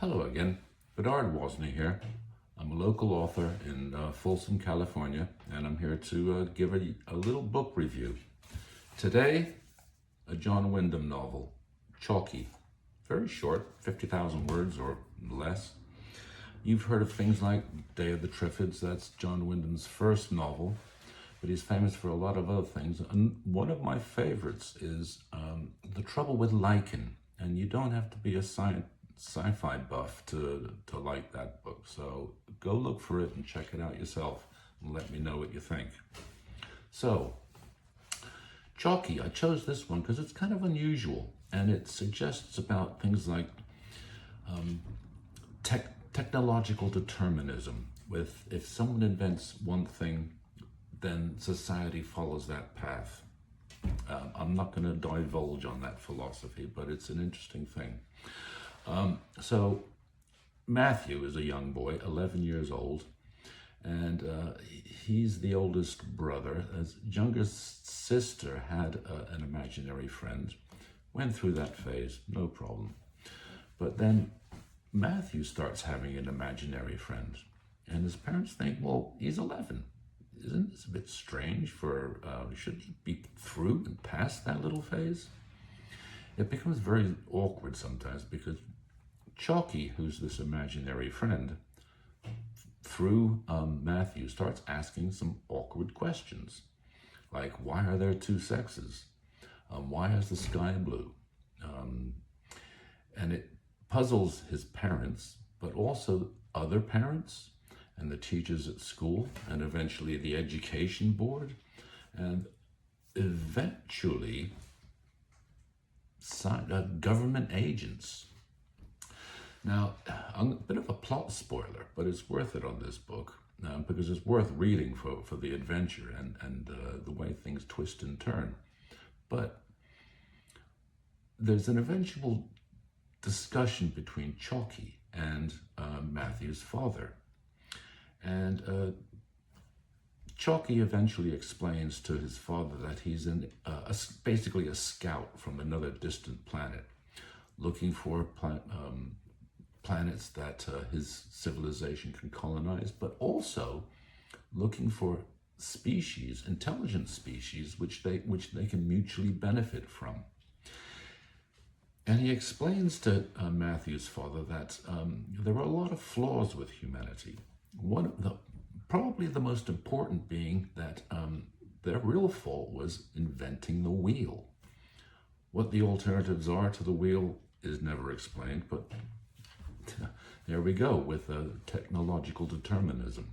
Hello again, Bedard Wozni here. I'm a local author in Folsom, California, and I'm here to give a little book review. Today, a John Wyndham novel, Chocky. Very short, 50,000 words or less. You've heard of things like Day of the Triffids, that's John Wyndham's first novel, but he's famous for a lot of other things. And one of my favorites is The Trouble with Lichen, and you don't have to be a sci-fi buff to like that book, so go look for it and check it out yourself and let me know what you think. So, Chocky, I chose this one because it's kind of unusual and it suggests about things like technological determinism. With if someone invents one thing, then society follows that path. I'm not going to divulge on that philosophy, but it's an interesting thing. So Mathew is a young boy, 11 years old, and he's the oldest brother. His youngest sister had an imaginary friend, went through that phase, no problem. But then Mathew starts having an imaginary friend, and his parents think, well, he's 11. Isn't this a bit strange for, should he be through and past that little phase? It becomes very awkward sometimes because Chocky, who's this imaginary friend, through Mathew, starts asking some awkward questions. Like, why are there two sexes? Why is the sky blue? And it puzzles his parents, but also other parents and the teachers at school, and eventually the education board, and eventually government agents. Now, a bit of a plot spoiler, but it's worth it on this book because it's worth reading for the adventure and the way things twist and turn. But there's an eventual discussion between Chocky and Mathew's father. And Chocky eventually explains to his father that he's basically a scout from another distant planet, looking for planets that his civilization can colonize, but also looking for species, intelligent species, which they can mutually benefit from. And he explains to Mathew's father that there are a lot of flaws with humanity. Probably the most important being that their real fault was inventing the wheel. What the alternatives are to the wheel is never explained, but there we go with technological determinism.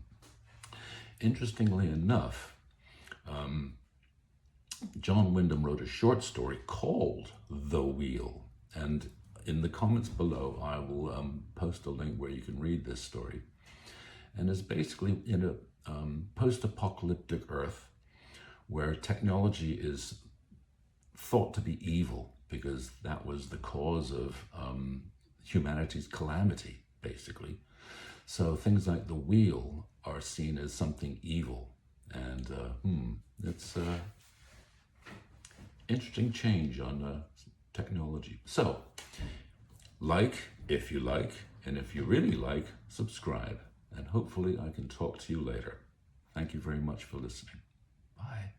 Interestingly enough, John Wyndham wrote a short story called The Wheel, and in the comments below I will post a link where you can read this story. And it's basically in a post-apocalyptic Earth where technology is thought to be evil because that was the cause of humanity's calamity, basically. So things like the wheel are seen as something evil, and it's interesting change on technology. So, if you like, and if you really like, subscribe. And hopefully I can talk to you later. Thank you very much for listening. Bye.